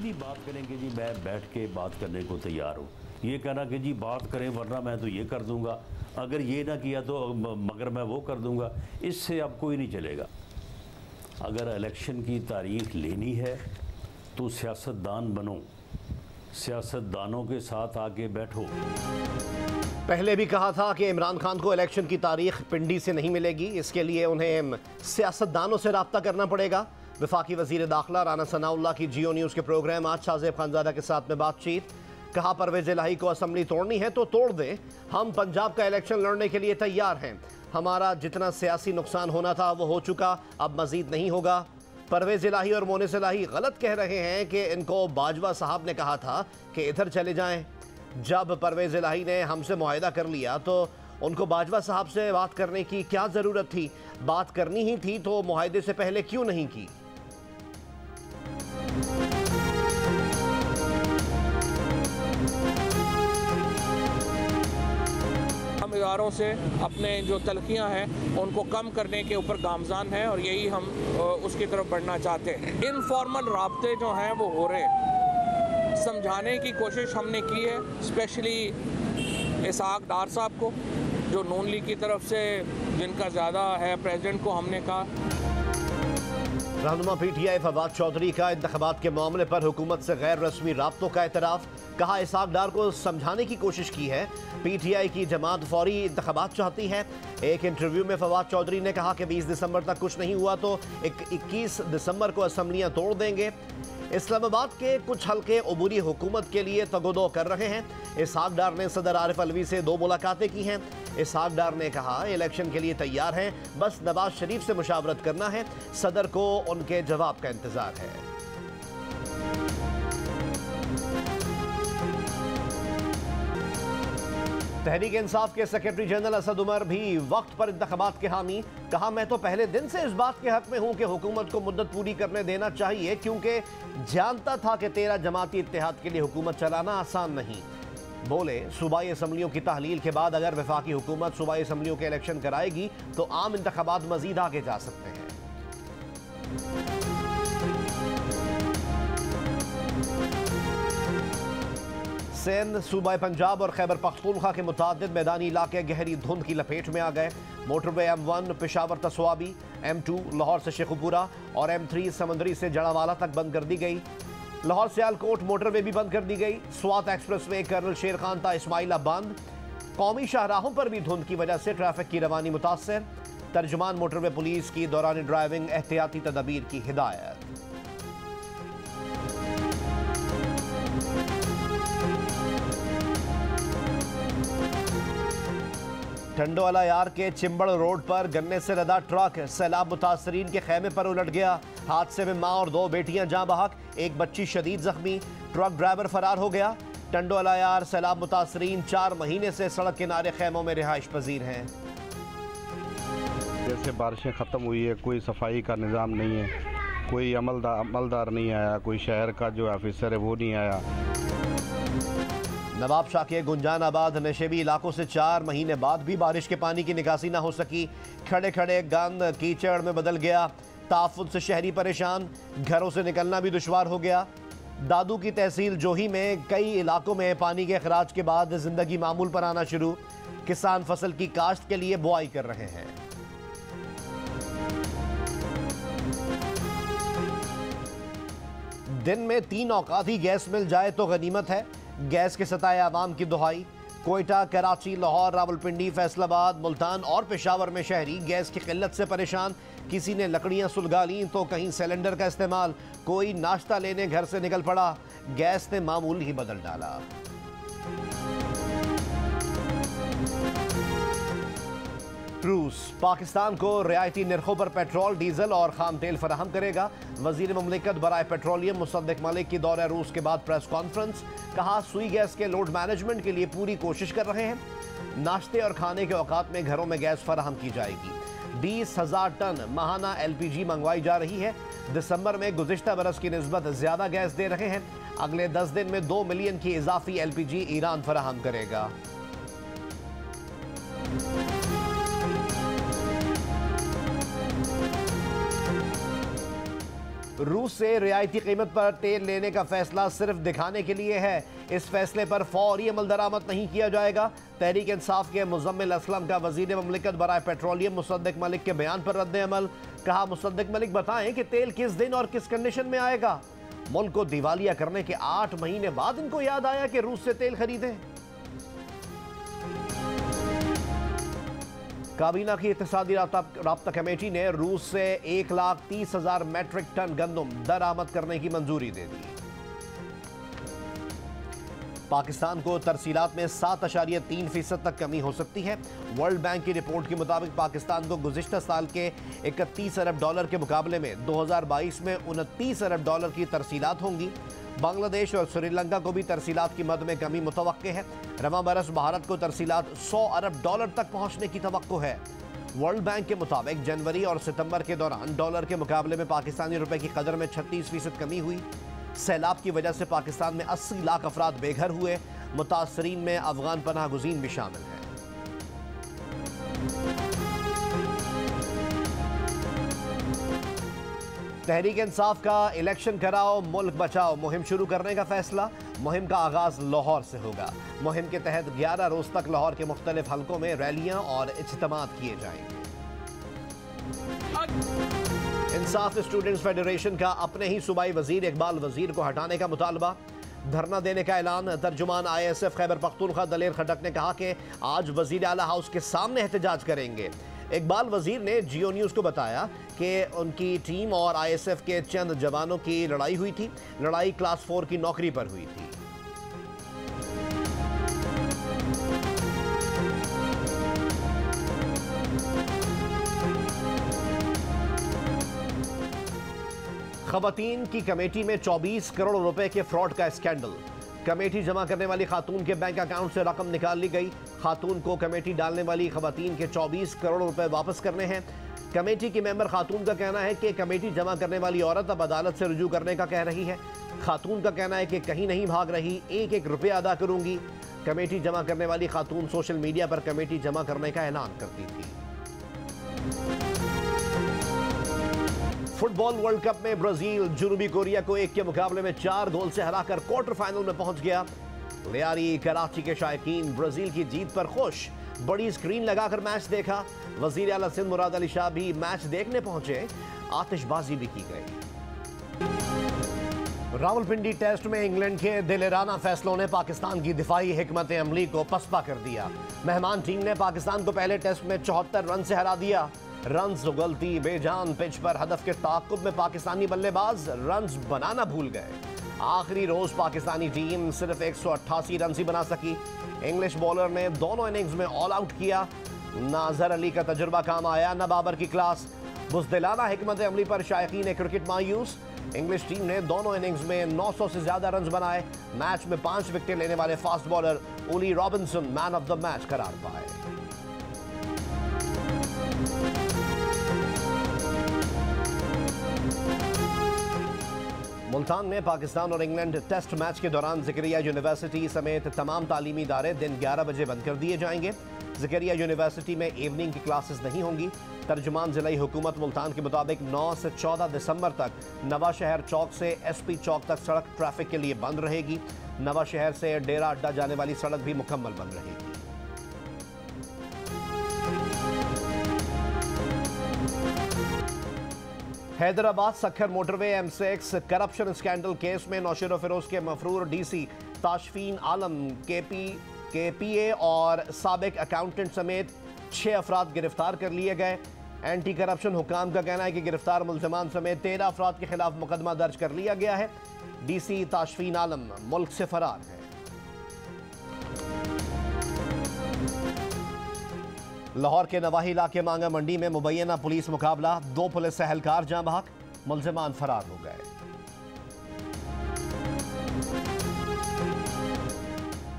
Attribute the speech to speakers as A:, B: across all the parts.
A: जी बात करेंगे जी, मैं बैठ के बात करने को तैयार हूँ। ये कहना कि जी बात करें वरना मैं तो ये कर दूंगा, अगर ये ना किया तो मगर मैं वो कर दूंगा, इससे अब कोई नहीं चलेगा। अगर इलेक्शन की तारीख लेनी है तो सियासतदान बनो, सियासतदानों के साथ आके बैठो।
B: पहले भी कहा था कि इमरान खान को इलेक्शन की तारीख पिंडी से नहीं मिलेगी, इसके लिए उन्हें सियासतदानों से रब्ता करना पड़ेगा। वफाकी वज़ीर दाखिला राना सनाउल्लाह की जियो न्यूज़ के प्रोग्राम आज शाहज़ेब खानज़ादा के साथ में बातचीत। कहा परवेज़ इलाही को असम्बली तोड़नी है तो तोड़ दें, हम पंजाब का इलेक्शन लड़ने के लिए तैयार हैं। हमारा जितना सियासी नुकसान होना था वो हो चुका, अब मज़ीद नहीं होगा। परवेज़ इलाही और मोनिस इलाही गलत कह रहे हैं कि इनको बाजवा साहब ने कहा था कि इधर चले जाएं। जब परवेज़ इलाही ने हमसे मुआहिदा कर लिया तो उनको बाजवा साहब से बात करने की क्या ज़रूरत थी? बात करनी ही थी तो मुआहिदे से पहले क्यों नहीं की?
C: हम इदारों से अपने जो तलखियाँ हैं उनको कम करने के ऊपर गामजान हैं और यही हम उसकी तरफ बढ़ना चाहते हैं। इनफॉर्मल राब्ते जो हैं वो हो रहे हैं, समझाने की कोशिश हमने की है, स्पेशली इसहाक डार साहब को जो नून लीग की तरफ से जिनका ज़्यादा है प्रेसिडेंट को हमने कहा।
B: रहनुमा पीटीआई फवाद चौधरी का इंतखाबात के मामले पर हुकूमत से गैर रस्मी राब्तों का एतराफ़। कहा इसहाक डार को समझाने की कोशिश की है, पीटीआई की जमात फौरी इंतखाबात चाहती है। एक इंटरव्यू में फवाद चौधरी ने कहा कि 20 दिसंबर तक कुछ नहीं हुआ तो 21 दिसंबर को असम्बलियाँ तोड़ देंगे। इस्लामाबाद के कुछ हल्के अबूरी हुकूमत के लिए तगोदो कर रहे हैं। इसहाक डार ने सदर आरिफ अलवी से 2 मुलाकातें की हैं। इसहाक डार ने कहा इलेक्शन के लिए तैयार हैं, बस नवाज शरीफ से मुशावरत करना है, सदर को उनके जवाब का इंतजार है। तहरीक इंसाफ के सेक्रेटरी जनरल असद उमर भी वक्त पर इंतखाबात के हामी। कहा मैं तो पहले दिन से इस बात के हक में हूं कि हुकूमत को मुद्दत पूरी करने देना चाहिए, क्योंकि जानता था कि 13 जमाती इत्तेहाद के लिए हुकूमत चलाना आसान नहीं। बोले सूबाई असम्बलियों की तहलील के बाद अगर वफाकी हुकूमत सूबाई असम्बलियों के इलेक्शन कराएगी तो आम इंतखाबात मजीद आगे जा सकते हैं। सिंध, सूबाई पंजाब और खैबर पख्तूनख्वा के मुतादिद मैदानी इलाके गहरी धुंध की लपेट में आ गए। Motorway M1 Peshawar तस्वाबी, M2 Lahore से शेखुपुरा और M3 समंदरी से जड़ावाला तक बंद कर दी गई। लाहौर सियालकोट मोटरवे भी बंद कर दी गई। स्वात एक्सप्रेसवे कर्नल शेर खान ता इस्माइला बंद। कौमी शाहराहों पर भी धुंध की वजह से ट्रैफिक की रवानी मुतासर। तर्जुमान मोटरवे पुलिस की दौरान ड्राइविंग एहतियाती तदबीर की हिदायत। टंडोवाला यार के चिंबड़ रोड पर गन्ने से लदा ट्रक सैलाब मुतासरीन के खेमे पर उलट गया। हादसे में मां और 2 बेटियां जाँ बहक, एक बच्ची शदीद जख्मी। ट्रक ड्राइवर फरार हो गया। टंडोवाला यार सैलाब मुतासरीन 4 महीने से सड़क किनारे खेमों में रिहाइश पजीर हैं।
D: जैसे बारिशें ख़त्म हुई है, कोई सफाई का निज़ाम नहीं है, कोई अमलदार नहीं आया, कोई शहर का जो ऑफिसर है वो नहीं आया।
B: नवाब शाह के गुंजानाबाद नशेबी इलाकों से 4 महीने बाद भी बारिश के पानी की निकासी ना हो सकी। खड़े खड़े गंद कीचड़ में बदल गया। ताफुत से शहरी परेशान, घरों से निकलना भी दुश्वार हो गया। दादू की तहसील जोही में कई इलाकों में पानी के अखराज के बाद जिंदगी मामूल पर आना शुरू। किसान फसल की काश्त के लिए बुआई कर रहे हैं। दिन में 3 औकात ही गैस मिल जाए तो गनीमत है, गैस के सताए आवाम की दुहाई। कोयटा, कराची, लाहौर, रावलपिंडी, फैसलाबाद, मुल्तान और पेशावर में शहरी गैस की किल्लत से परेशान। किसी ने लकड़ियां सुलगा लीं तो कहीं सिलेंडर का इस्तेमाल, कोई नाश्ता लेने घर से निकल पड़ा। गैस ने मामूल ही बदल डाला। रूस पाकिस्तान को रियायती निर्खों पर पेट्रोल, डीजल और खाम तेल फराहम करेगा। वजीर मुमलिकत बराए पेट्रोलियम मुसद्दिक मलिक की दौरे रूस के बाद प्रेस कॉन्फ्रेंस। कहा सुई गैस के लोड मैनेजमेंट के लिए पूरी कोशिश कर रहे हैं। नाश्ते और खाने के औकात में घरों में गैस फराहम की जाएगी। 20,000 टन माहाना LPG मंगवाई जा रही है। दिसंबर में गुज़िश्ता बरस की निस्बत ज़्यादा गैस दे रहे हैं। अगले 10 दिन में 2 मिलियन की इजाफी LPG ईरान फराहम करेगा। रूस से रियायती कीमत पर तेल लेने का फैसला सिर्फ दिखाने के लिए है। इस फैसले पर फौरी अमल दरामद नहीं किया जाएगा। तहरीक इंसाफ के मुजम्मिल असलम का वजीर ममलिकत बराए पेट्रोलियम मुसद्दिक मलिक के बयान पर रद्द अमल। कहा, मुसद्दिक मलिक बताएं कि तेल किस दिन और किस कंडीशन में आएगा। मुल्क को दिवालिया करने के 8 महीने बाद इनको याद आया कि रूस से तेल खरीदें। काबीना की इत्तेसादी राब्ता कमेटी ने रूस से 1,30,000 मेट्रिक टन गंदम दरामद करने की मंजूरी दे दी। पाकिस्तान को तरसीलात में 7.3% तक कमी हो सकती है। वर्ल्ड बैंक की रिपोर्ट के मुताबिक पाकिस्तान को गुज़िश्ता साल के 31 अरब डॉलर के मुकाबले में 2022 में 29 अरब डॉलर की तरसीलात होंगी। बांग्लादेश और श्रीलंका को भी तरसीलात की मद में कमी मुतवक्के है। रवां बरस भारत को तरसीलात 100 अरब डॉलर तक पहुंचने की तवक्को है। वर्ल्ड बैंक के मुताबिक जनवरी और सितंबर के दौरान डॉलर के मुकाबले में पाकिस्तानी रुपए की कदर में 36% कमी हुई। सैलाब की वजह से पाकिस्तान में 80 लाख अफराद बेघर हुए। मुतासरीन में अफगान पनाह गुज़ीन भी शामिल हैं। तहरीक इंसाफ का इलेक्शन कराओ मुल्क बचाओ मुहिम शुरू करने का फैसला। मुहिम का आगाज लाहौर से होगा। मुहिम के तहत 11 रोज तक लाहौर के मुख्तलिफ हलकों में रैलियां और इज्तिमात किए जाएंगे। इंसाफ स्टूडेंट्स फेडरेशन का अपने ही सूबाई वजीर इकबाल वजीर को हटाने का मुतालबा। धरना देने का ऐलान। तर्जुमान ISF खैबर पख्तूनख्वा दलेर खटक ने कहा कि आज वजीर आला हाउस के सामने एहतजाज करेंगे। इकबाल वजीर ने जियो न्यूज़ को बताया कि उनकी टीम और ISF के चंद जवानों की लड़ाई हुई थी। लड़ाई क्लास 4 की नौकरी पर हुई थी। खवातीन की कमेटी में 24 करोड़ रुपए के फ्रॉड का स्कैंडल। कमेटी जमा करने वाली खातून के बैंक अकाउंट से रकम निकाल ली गई। खातून को कमेटी डालने वाली खवातीन के 24 करोड़ रुपए वापस करने हैं। कमेटी की मेंबर खातून का कहना है कि कमेटी जमा करने वाली औरत अब अदालत से रुजू करने का कह रही है। खातून का कहना है कि कहीं नहीं भाग रही, 1-1 रुपया अदा करूंगी। कमेटी जमा करने वाली खातून सोशल मीडिया पर कमेटी जमा करने का ऐलान करती थी। फुटबॉल वर्ल्ड कप में ब्राजील जुनूबी कोरिया को 1 के मुकाबले में 4 गोल से हराकर क्वार्टर फाइनल में पहुंच गया। लियारी कराची के शायकीन ब्राजील की जीत पर खुश। बड़ी स्क्रीन लगाकर मैच देखा। वजीर आला सिंध मुराद अली शाह भी मैच देखने पहुंचे। आतिशबाजी भी की गई। रावलपिंडी टेस्ट में इंग्लैंड के दिलेराना फैसलों ने पाकिस्तान की दिफाई हिकमत अमली को पसपा कर दिया। मेहमान टीम ने पाकिस्तान को पहले टेस्ट में 74 रन से हरा दिया। रन्स उगलती बेजान पिच पर हदफ के ताक़ुब में पाकिस्तानी बल्लेबाज रन्स बनाना भूल गए। आखिरी रोज पाकिस्तानी टीम सिर्फ 188 रन ही बना सकी। इंग्लिश बॉलर ने दोनों इनिंग्स में ऑल आउट किया। ना अजहर अली का तजुर्बा काम आया, न बाबर की क्लास। बुज़दिलाना हिकमत अमली पर शायकीन क्रिकेट मायूस। इंग्लिश टीम ने दोनों इनिंग्स में 900 से ज्यादा रन बनाए। मैच में 5 विकेट लेने वाले fast bowler Ollie Robinson man of the match करार पाए। मुल्तान में पाकिस्तान और इंग्लैंड टेस्ट मैच के दौरान ज़करिया यूनिवर्सिटी समेत तमाम तालीमी इदारे दिन 11 बजे बंद कर दिए जाएंगे। ज़करिया यूनिवर्सिटी में इवनिंग की क्लासेस नहीं होंगी। तर्जुमान ज़िलाई हुकूमत मुल्तान के मुताबिक 9 से 14 दिसंबर तक नवा शहर चौक से SP चौक तक सड़क ट्रैफिक के लिए बंद रहेगी। नवा शहर से डेरा अड्डा जाने वाली सड़क भी मुकम्मल बंद रहेगी। Hyderabad Sukkur motorway M6 corruption scandal case में नौशेर फिरोज के मफरूर DC ताशफीन आलम KPA और साबिक अकाउंटेंट समेत 6 अफराद गिरफ्तार कर लिए गए। एंटी करप्शन हुकाम का कहना है कि गिरफ्तार मुल्ज़िमान समेत 13 अफराद के खिलाफ मुकदमा दर्ज कर लिया गया है। DC ताशफीन आलम मुल्क से फरार है। लाहौर के नवाही इलाके मांगा मंडी में मुबैना पुलिस मुकाबला। 2 पुलिस एहलकार जाँ बहक, मुल्ज़िमान फरार हो गए।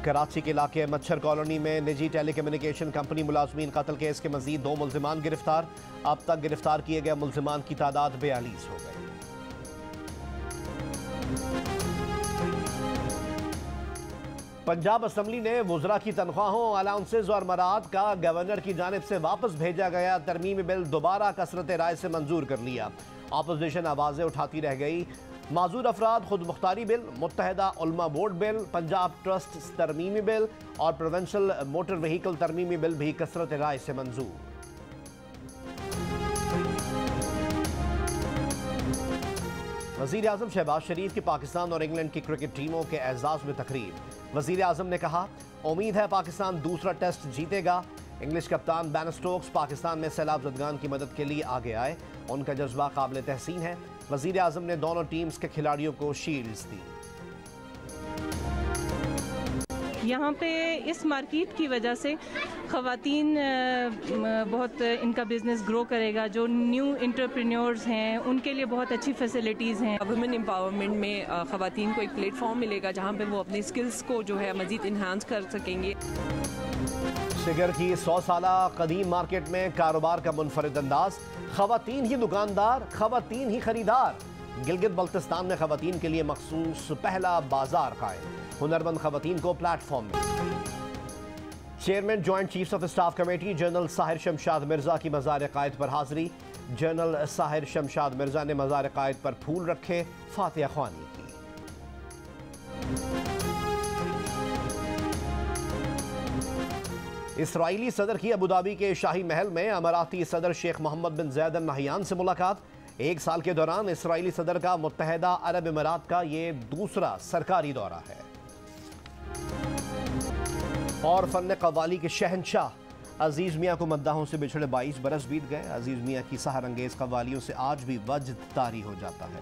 B: कराची के इलाके मच्छर कॉलोनी में निजी टेलीकम्युनिकेशन कंपनी मुलाजमीन कत्ल केस के मजीद 2 मुल्ज़िमान गिरफ्तार। अब तक गिरफ्तार किए गए मुल्ज़िमान की तादाद 42 हो गई। पंजाब असम्बली ने वुज़रा की तनख्वाहों, अलाउंसेज और मराहत का गवर्नर की जानिब से वापस भेजा गया तरमीमी बिल दोबारा कसरत राय से मंजूर कर लिया। अपोजिशन आवाज़ें उठाती रह गई। माजूर अफराद खुद मुख्तारी बिल, मुत्तहदा उलमा बोर्ड बिल, पंजाब ट्रस्ट तरमीमी बिल और प्रोविंशियल मोटर व्हीकल तरमीमी बिल भी कसरत राय से मंजूर। वज़ीर आज़म शहबाज शरीफ की पाकिस्तान और इंग्लैंड की क्रिकेट टीमों के एजाज़ में तकरीब। वज़ीर आज़म ने कहा, उम्मीद है पाकिस्तान दूसरा टेस्ट जीतेगा। इंग्लिश कप्तान बेन स्टोक्स पाकिस्तान में सैलाब ज़दगान की मदद के लिए आगे आए, उनका जज्बा काबिल तहसीन है। वज़ीर आज़म ने दोनों टीम्स के खिलाड़ियों को शील्ड्स दी।
E: यहाँ पे इस मार्केट की वजह से ख़वातीन बहुत इनका बिज़नेस ग्रो करेगा। जो न्यू एंटरप्रेन्योर्स हैं उनके लिए बहुत अच्छी फैसिलिटीज़ हैं।
F: वुमेन एम्पावरमेंट में ख़वातीन को एक प्लेटफॉर्म मिलेगा जहाँ पे वो अपनी स्किल्स को जो है मज़ीद इन्हांस कर सकेंगे।
B: शिगर की 100 साला कदीम मार्केट में कारोबार का मुनफरिद अंदाज, ख़वातीन ही दुकानदार, ख़वातीन ही खरीदार। गिलगित बल्तिस्तान में ख़वातीन के लिए मखसूस पहला बाजार कायम, हुनरमंद ख़वातीन को प्लेटफॉर्म मिला। Chairman joint chiefs of staff committee general Sahir Shamshad Mirza की मज़ार क़ायद पर हाज़िरी। जनरल साहिर शमशाद मिर्जा ने मज़ार क़ायद पर फूल रखे, फातिहा ख्वानी की। इसराइली सदर की अबूधाबी के शाही महल में अमाराती सदर शेख मोहम्मद बिन ज़ायद अल नहयान से मुलाकात। एक साल के दौरान इसराइली सदर का मुत्तहदा अरब इमारात का ये दूसरा सरकारी दौरा है। और फन कव्वाली के शहंशाह अजीज़ मियाँ को मद्दाहों से बिछड़े 22 बरस बीत गए। अजीज़ मियाँ की सहर अंगेज़ कव्वालियों से आज भी वजद तारी हो जाता है।